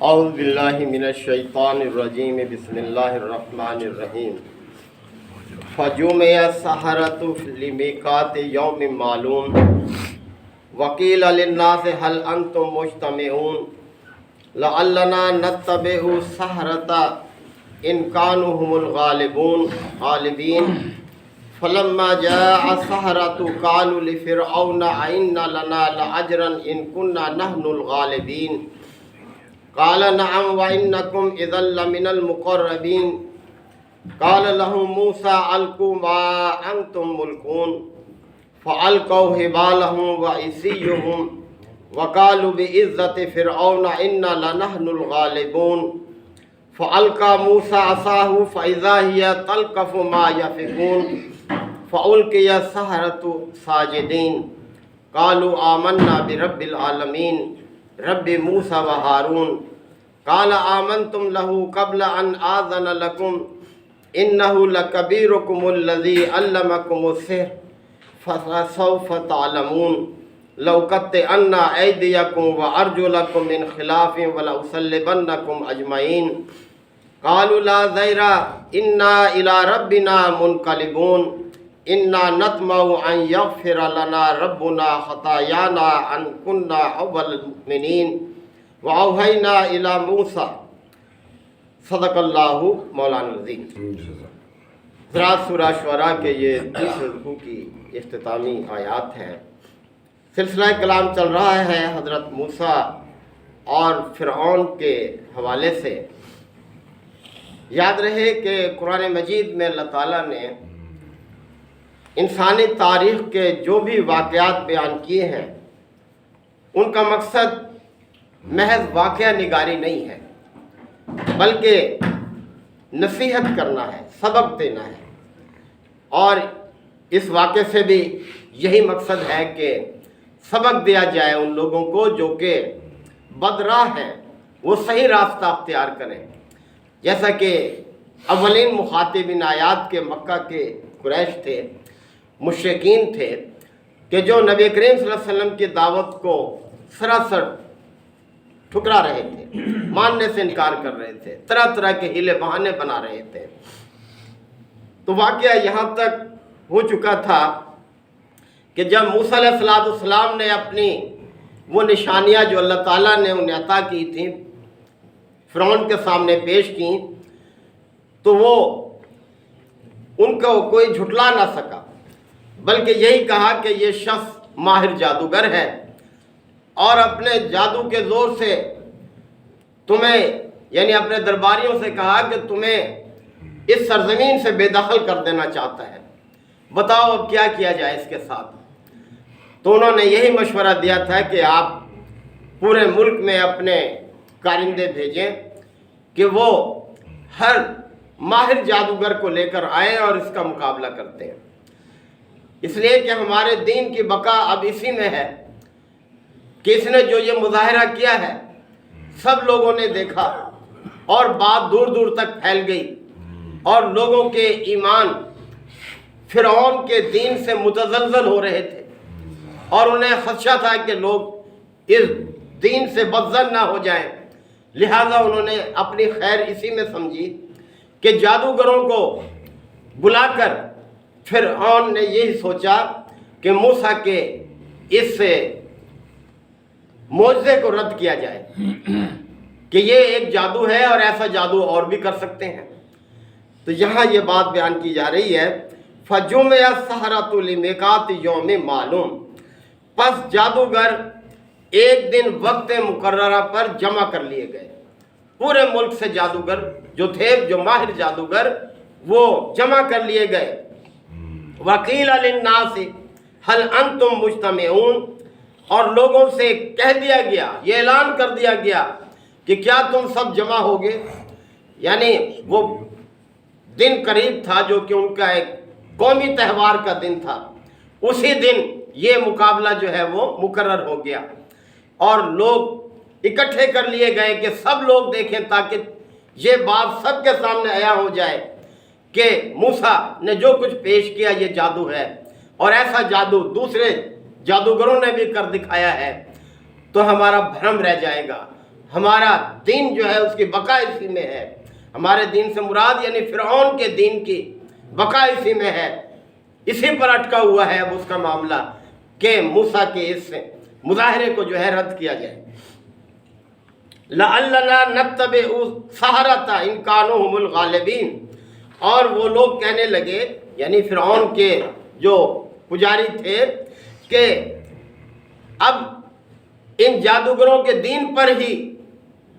اعوذ باللہ من الشیطان الرجیم بسم اللہ الرحمن الرحیم فجمع السحرة لمیقات یوم معلوم وقیل للناس هل انتم مجتمعون لعلنا نتبع السحرة ان كانوا هم الغالبین فلما جاء السحرة قالوا لفرعون أئن لنا لأجرا إن كنا نحن الغالبين قال نعم وإنكم إذا لمن المقربين قال لهم موسى ألقوا ما أنتم ملقون فألقوا حبالهم وعصيهم وقالوا بعزة فرعون إنا لنحن الغالبون فألقى موسى عصاه فإذا هي تلقف ما يفقون فألقي السحرة ساجدين قالوا آمنا برب العالمين رب موسى وهارون قال آمنتم له قبل أن آذن لكم إنه لكبيركم الذي علمكم السحر فسوف تعلمون لأقطعن أيديكم وأرجلكم من خلاف ولأصلبنكم أجمعين قالوا لا ضير إنا إلى ربنا منقلبون إنا نطمع أن يغفر لنا ربنا خطايانا أن كنا أول المؤمنين وأوحينا إلى موسى صدق اللہ مولانا العظیم۔ حضرات سورہ شعراء کے یہ 30 رکوع کی اختتامی آیات ہیں۔ سلسلہ کلام چل رہا ہے حضرت موسیٰ اور فرعون کے حوالے سے۔ یاد رہے کہ قرآن مجید میں اللہ تعالیٰ نے انسانی تاریخ کے جو بھی واقعات بیان کیے ہیں ان کا مقصد محض واقعہ نگاری نہیں ہے، بلکہ نصیحت کرنا ہے، سبق دینا ہے، اور اس واقعے سے بھی یہی مقصد ہے کہ سبق دیا جائے ان لوگوں کو جو کہ بدراہ ہیں، وہ صحیح راستہ اختیار کریں۔ جیسا کہ اولین مخاطبین آیات کے مکہ کے قریش تھے، مشرکین تھے، کہ جو نبی کریم صلی اللہ علیہ وسلم کی دعوت کو سراسر ٹھکرا رہے تھے، ماننے سے انکار کر رہے تھے، طرح طرح کے ہیلے بہانے بنا رہے تھے۔ تو واقعہ یہاں تک ہو چکا تھا کہ جب موسیٰ علیہ السلام نے اپنی وہ نشانیاں جو اللہ تعالیٰ نے انہیں عطا کی تھیں فرعون کے سامنے پیش کی، تو وہ ان کو کوئی جھٹلا نہ سکا، بلکہ یہی کہا کہ یہ شخص ماہر جادوگر ہے اور اپنے جادو کے زور سے تمہیں، یعنی اپنے درباریوں سے کہا کہ تمہیں اس سرزمین سے بے دخل کر دینا چاہتا ہے، بتاؤ اب کیا کیا جائے اس کے ساتھ۔ تو انہوں نے یہی مشورہ دیا تھا کہ آپ پورے ملک میں اپنے کارندے بھیجیں کہ وہ ہر ماہر جادوگر کو لے کر آئیں اور اس کا مقابلہ کرتے ہیں، اس لیے کہ ہمارے دین کی بقا اب اسی میں ہے کہ اس نے جو یہ مظاہرہ کیا ہے سب لوگوں نے دیکھا اور بات دور دور تک پھیل گئی، اور لوگوں کے ایمان فرعون کے دین سے متزلزل ہو رہے تھے، اور انہیں خدشہ تھا کہ لوگ اس دین سے بدظن نہ ہو جائیں، لہذا انہوں نے اپنی خیر اسی میں سمجھی کہ جادوگروں کو بلا کر فرعون نے یہی سوچا کہ موسیٰ کے اس معجزے کو رد کیا جائے کہ یہ ایک جادو ہے اور ایسا جادو اور بھی کر سکتے ہیں۔ تو یہاں یہ بات بیان کی جا رہی ہے فَجُمِعَ السَّحَرَةُ لِمِيقَاتِ یوم معلوم، پس جادوگر ایک دن وقت مقررہ پر جمع کر لیے گئے۔ پورے ملک سے جادوگر جو تھے، جو ماہر جادوگر، وہ جمع کر لیے گئے۔ وَقِيلَ لِلنَّاسِ هَلْ أَنْتُمْ مُجْتَمِعُونَ، اور لوگوں سے کہہ دیا گیا، یہ اعلان کر دیا گیا کہ کیا تم سب جمع ہوگے۔ یعنی وہ دن قریب تھا جو کہ ان کا ایک قومی تہوار کا دن تھا، اسی دن یہ مقابلہ جو ہے وہ مقرر ہو گیا، اور لوگ اکٹھے کر لیے گئے کہ سب لوگ دیکھیں تاکہ یہ بات سب کے سامنے عیاں ہو جائے کہ موسیٰ نے جو کچھ پیش کیا یہ جادو ہے، اور ایسا جادو دوسرے جادوگروں نے بھی کر دکھایا ہے، تو ہمارا بھرم رہ جائے گا، ہمارا دین جو ہے اس کی بقا اسی میں ہے. ہمارے دین سے مراد یعنی فرعون کے دین کی بقا اسی میں ہے، اسی پر اٹکا ہوا ہے اب اس کا معاملہ کہ موسیٰ کے اس مظاہرے کو جو ہے رد کیا جائے. لَعَلَّنَا نَتَّبِعُ السَّحَرَةَ إِن كَانُوا هُمُ الْغَالِبِينَ. اور وہ لوگ کہنے لگے یعنی فرعون کے جو پجاری تھے کہ اب ان جادوگروں کے دین پر ہی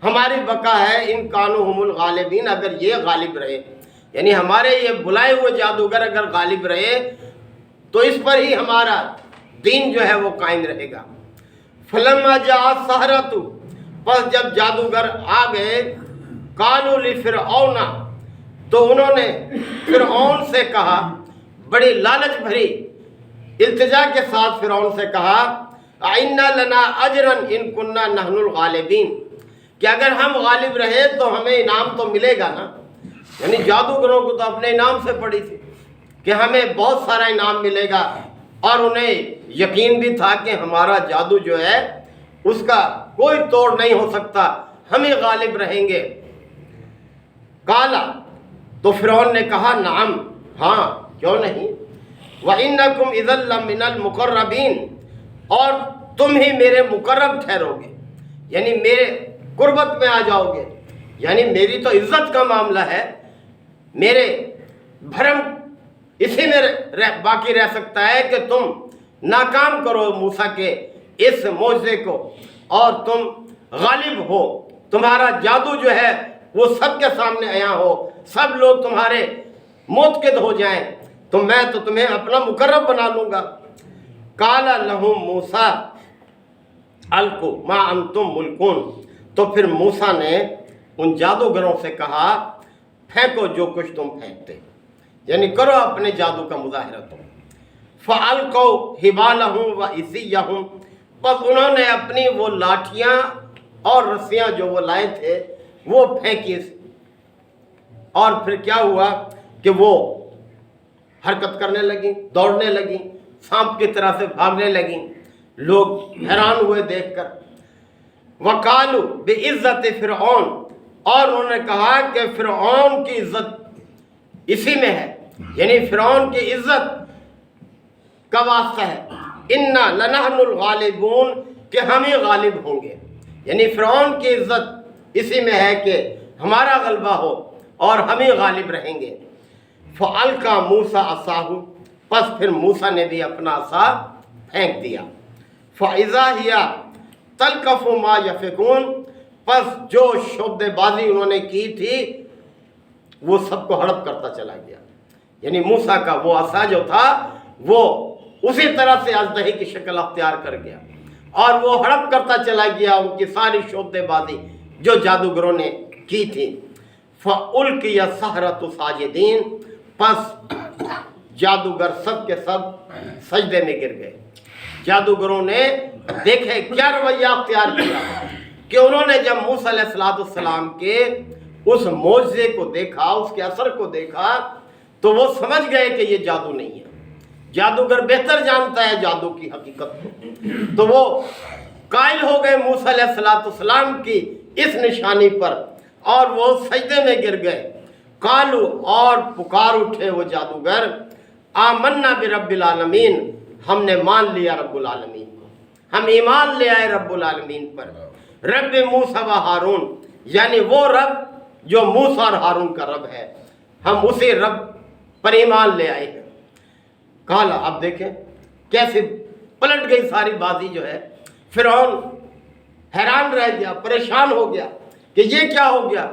ہماری بقا ہے. ان كَانُوا هُمُ الْغَالِبِينَ، اگر یہ غالب رہے یعنی ہمارے یہ بلائے ہوئے جادوگر اگر غالب رہے تو اس پر ہی ہمارا دین جو ہے وہ قائم رہے گا. فَلَمَّا جَاءَ السَّحَرَةُ، پس جب جادوگر آ گئے، قالوا لفرعون، تو انہوں نے فرعون سے کہا، بڑی لالچ بھری التجا کے ساتھ فرعون سے کہا، اِنَّ لَنَا أَجْرًا إِن كُنَّا نَحْنُ الْغَالِبِينَ، کہ اگر ہم غالب رہے تو ہمیں انعام تو ملے گا نا. یعنی جادوگروں کو تو اپنے انعام سے پڑی تھی کہ ہمیں بہت سارا انعام ملے گا، اور انہیں یقین بھی تھا کہ ہمارا جادو جو ہے اس کا کوئی توڑ نہیں ہو سکتا، ہمیں غالب رہیں گے. کالا، تو فرعون نے کہا، نعم، ہاں کیوں نہیں. وَإِنَّكُمْ إِذًا لَّمِنَ الْمُقَرَّبِينَ، اور تم ہی میرے مقرب ٹھہرو گے، یعنی میرے قربت میں آ جاؤ گے. یعنی میری تو عزت کا معاملہ ہے، میرے بھرم اسی میں باقی رہ سکتا ہے کہ تم ناکام کرو موسیٰ کے اس معجزے کو اور تم غالب ہو، تمہارا جادو جو ہے وہ سب کے سامنے عیاں ہو، سب لوگ تمہارے موتقد ہو جائیں، تو میں تو تمہیں اپنا مقرب بنا لوں گا. قال لهم موسیٰ القوا ما انتم ملقون، تو پھر موسیٰ نے ان جادوگروں سے کہا، پھینکو جو کچھ تم پھینکتے، یعنی کرو اپنے جادو کا مظاہرہ تم. فَأَلْقَوْا حِبَالَهُمْ وَعِصِيَّهُمْ، بس انہوں نے اپنی وہ لاٹھیاں اور رسیاں جو وہ لائے تھے وہ پھینکی، اور پھر کیا ہوا کہ وہ حرکت کرنے لگیں، دوڑنے لگیں، سانپ کی طرح سے بھاگنے لگیں. لوگ حیران ہوئے دیکھ کر. وَقَالُوا بِعِزَّةِ فِرْعَوْنَ، اور انہوں نے کہا کہ فرعون کی عزت اسی میں ہے، یعنی فرعون کی عزت کا واسطہ ہے. اِنَّا لَنَحْنُ الْغَالِبُونَ، کہ ہم ہی غالب ہوں گے. یعنی فرعون کی عزت اسی میں ہے کہ ہمارا غلبہ ہو اور ہم ہی غالب رہیں گے. فَأَلْقَىٰ مُوسَىٰ عَصَاهُ، پس پھر موسیٰ نے بھی اپنا عصا پھینک دیا. فَإِذَا هِيَ تَلْقَفُ مَا يَفِكُونَ، پس جو شعبدے بازی انہوں نے کی تھی وہ سب کو ہڑپ کرتا چلا گیا. یعنی موسیٰ کا وہ عصا جو تھا وہ اسی طرح سے اژدہے کی شکل اختیار کر گیا اور وہ ہڑپ کرتا چلا گیا ان کی ساری شعبدے بازی جو جادوگروں نے کی تھی. فَأُلْقِيَ السَّحَرَةُ سَاجِدِينَ، پس جادوگر سب کے سب سجدے میں گر گئے. جادوگروں نے دیکھے کیا رویہ اختیار کیا کہ انہوں نے جب موسیٰ علیہ السلام کے اس معجزے کو دیکھا، اس کے اثر کو دیکھا، تو وہ سمجھ گئے کہ یہ جادو نہیں ہے. جادوگر بہتر جانتا ہے جادو کی حقیقت کو، تو وہ قائل ہو گئے موسیٰ علیہ السلام کی اس نشانی پر اور وہ سجدے میں گر گئے. قالو، اور پکار اٹھے وہ جادوگر، آمنا برب العالمین، ہم نے مان لیا رب العالمین کو، ہم ایمان لے آئے رب العالمین پر. رب موسیٰ و ہارون، یعنی وہ رب جو موسیٰ اور ہارون کا رب ہے، ہم اسی رب پر ایمان لے آئے ہیں. کالا، اب دیکھیں کیسے پلٹ گئی ساری بازی جو ہے. فرعون حیران رہ گیا، پریشان ہو گیا کہ یہ کیا ہو گیا،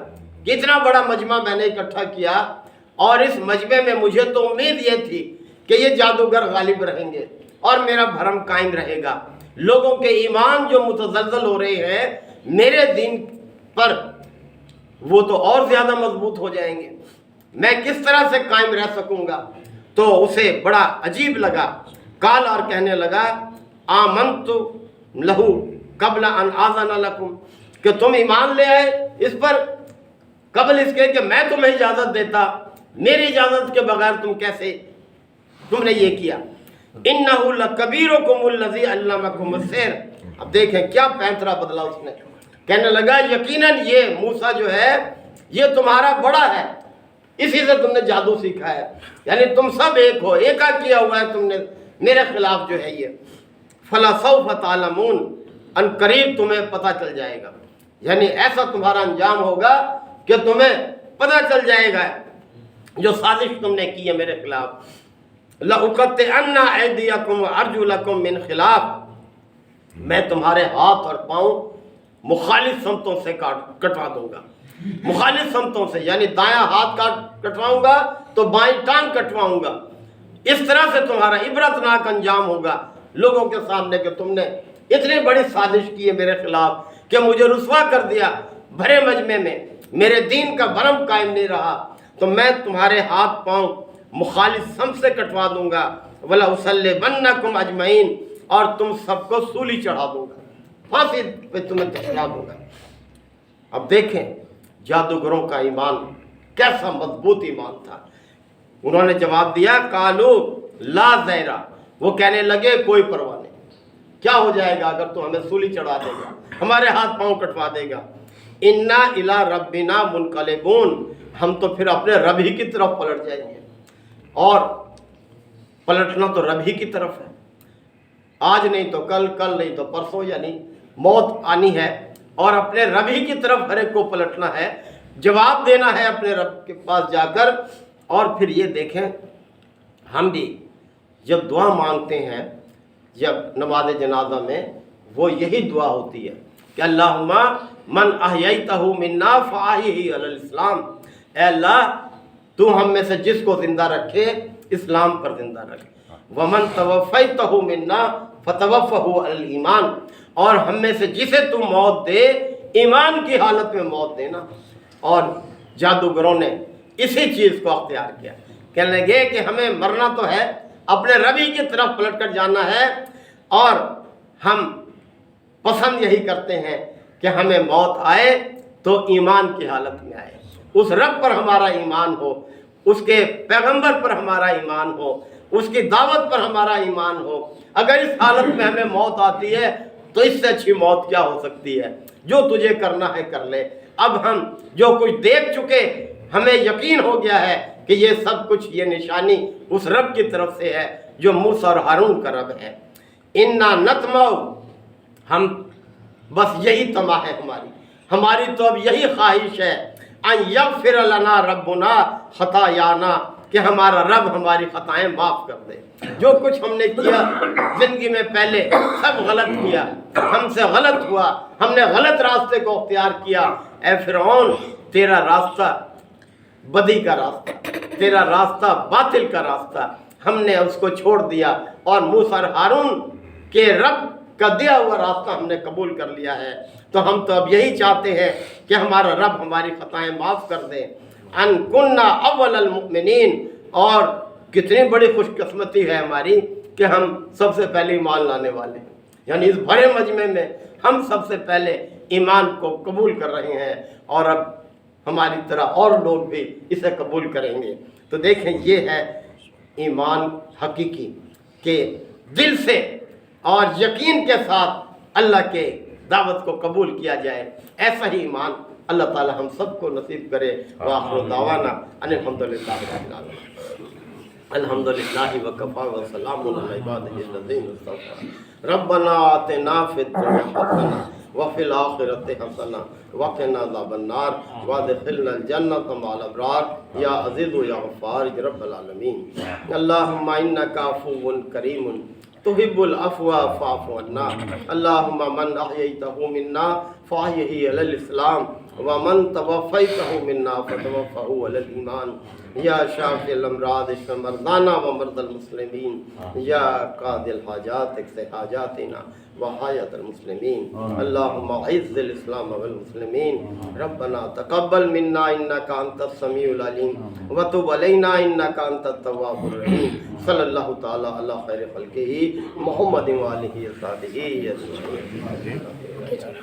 کہ اتنا بڑا مجمع میں نے اکٹھا کیا اور اس مجمع میں مجھے تو امید یہ تھی کہ یہ جادوگر غالب رہیں گے اور میرا بھرم قائم رہے گا، لوگوں کے ایمان جو متزلزل ہو رہے ہیں میرے دین پر وہ تو اور زیادہ مضبوط ہو جائیں گے، میں کس طرح سے قائم رہ سکوں گا. تو اسے بڑا عجیب لگا. قال، اور کہنے لگا، آمنت لہو قبل ان آذن لکم، کہ تم ایمان لے آئے اس پر قبل اس کے کہ میں تمہیں اجازت دیتا، میری اجازت کے بغیر تم نے یہ کیا. انہ لکبیرکم الذی علمکم السحر، اب دیکھیں کیا پینترا بدلا اس نے. کہنے لگا یقیناً یہ موسیٰ جو ہے یہ تمہارا بڑا ہے، اسی سے تم نے جادو سیکھا ہے، یعنی تم سب ایک ہو، ایکا کیا ہوا ہے تم نے میرے خلاف جو ہے یہ۔ فَلَسَوْفَ تَعْلَمُونَ، ان قریب تمہیں پتہ چل جائے گا، یعنی ایسا تمہارا انجام ہوگا کہ تمہیں پتہ چل جائے گا جو سازش تم نے کی ہے میرے خلاف۔ لَأُقَطِّعَنَّ أَيْدِيَكُمْ وَأَرْجُلَكُمْ مِنْ خِلَافٍ، میں تمہارے ہاتھ اور پاؤں مخالف سمتوں سے کٹوا دوں گا، مخالف سمتوں سے، یعنی دایاں ہاتھ کٹواؤں گا تو بائیں ٹانگ کٹواؤں گا۔ اس طرح سے تمہارا عبرتناک انجام ہوگا لوگوں کے سامنے کہ تم نے اتنی بڑی سازش کی ہے میرے خلاف کہ مجھے رسوا کر دیا، بھرے مجمع میں میرے دین کا بھرم قائم نہیں رہا، تو میں تمہارے ہاتھ پاؤں مخالف سمت سے کٹوا دوں گا۔ وَلَأُصَلِّبَنَّكُمْ أَجْمَعِينَ، اور تم سب کو سولی چڑھا دوں گا، پھانسی پہ تمہیں چڑھا دوں گا۔ اب دیکھیں جادوگروں کا ایمان کیسا مضبوط ایمان تھا۔ انہوں نے جواب دیا قالو لا ضیرہ، وہ کہنے لگے کوئی پرواہ نہیں، کیا ہو جائے گا اگر تو ہمیں سولی چڑھا دے گا، ہمارے ہاتھ پاؤں کٹوا دے گا۔ انا الی ربنا منقلبون، ہم تو پھر اپنے رب ہی کی طرف پلٹ جائیں گے، اور پلٹنا تو رب ہی کی طرف ہے، آج نہیں تو کل، کل نہیں تو پرسوں، یعنی موت آنی ہے اور اپنے رب ہی کی طرف ہر ایک کو پلٹنا ہے، جواب دینا ہے اپنے رب کے پاس جا کر۔ اور پھر یہ دیکھیں ہم بھی جب دعا مانگتے ہیں جب نماز جنازہ میں، وہ یہی دعا ہوتی ہے کہ اللہم من احییتہ منا فاحیہ علی الاسلام، اے اللہ تو ہم میں سے جس کو زندہ رکھے اسلام پر زندہ رکھے، ومن توفیتہ منا فتوفہ علی الایمان، اور ہم میں سے جسے تو موت دے ایمان کی حالت میں موت دینا۔ اور جادوگروں نے اسی چیز کو اختیار کیا، کہنے لگے کہ ہمیں مرنا تو ہے، اپنے ربی کی طرف پلٹ کر جانا ہے، اور ہم پسند یہی کرتے ہیں کہ ہمیں موت آئے تو ایمان کی حالت میں آئے، اس رب پر ہمارا ایمان ہو، اس کے پیغمبر پر ہمارا ایمان ہو، اس کی دعوت پر ہمارا ایمان ہو۔ اگر اس حالت میں ہمیں موت آتی ہے تو اس سے اچھی موت کیا ہو سکتی ہے؟ جو تجھے کرنا ہے کر لے۔ اب ہم جو کچھ دیکھ چکے، ہمیں یقین ہو گیا ہے کہ یہ سب کچھ یہ نشانی اس رب کی طرف سے ہے جو موسیٰ اور ہارون کا رب ہے۔ انا نطمع، ہم بس یہی طمع ہے ہماری تو اب یہی خواہش ہے، ان یغفر لنا ربنا خطایانا، کہ ہمارا رب ہماری خطائیں معاف کر دے۔ جو کچھ ہم نے کیا زندگی میں پہلے سب غلط کیا، ہم سے غلط ہوا، ہم نے غلط راستے کو اختیار کیا۔ اے فرعون، تیرا راستہ بدی کا راستہ، تیرا راستہ باطل کا راستہ، ہم نے اس کو چھوڑ دیا، اور موسیٰ اور ہارون کے رب کا دیا ہوا راستہ ہم نے قبول کر لیا ہے۔ تو ہم تو اب یہی چاہتے ہیں کہ ہمارا رب ہماری خطائیں معاف کر دے۔ ان کننا اول المؤمنین، اور کتنی بڑی خوش قسمتی ہے ہماری کہ ہم سب سے پہلے ایمان لانے والے ہیں، یعنی اس بڑے مجمع میں ہم سب سے پہلے ایمان کو قبول کر رہے ہیں، اور اب ہماری طرح اور لوگ بھی اسے قبول کریں گے۔ تو دیکھیں یہ ہے ایمان حقیقی، کہ دل سے اور یقین کے ساتھ اللہ کے دعوت کو قبول کیا جائے، ایسا ہی ایمان اللہ تعالی ہم سب کو نصیب کرے۔ وآخر دعوانا ان الحمدللہ رب العالمین، الحمدللہ وکفی وسلام علی عبادہ الذین اصطفی۔ ربنا آتنا فی الدنیا حسنہ وفی الآخرۃ حسنہ وقنا عذاب النار وادخلنا الجنۃ مع الابرار یا عزیز و یا غفار رب العالمین۔ اللہم انک عفو کریم تحب العفو فاعف عنا۔ اللہم من احییتہ منا فاحیہ علی الاسلام ومن توفیتہ منا فتوفہ علی الایمان۔ یا شافی الامراض اشف مرضانا ومرضى المسلمین، یا قاضی الحاجات اقض حاجاتنا وحاجات المسلمین۔ اللہم اعز الاسلام والمسلمین۔ ربنا تقبل منا انک انت السمیع العلیم وتب علینا انک انت التواب الرحیم۔ صلی اللہ تعالی علی خیر خلقہ محمد وآلہ وصحبہ اجمعین۔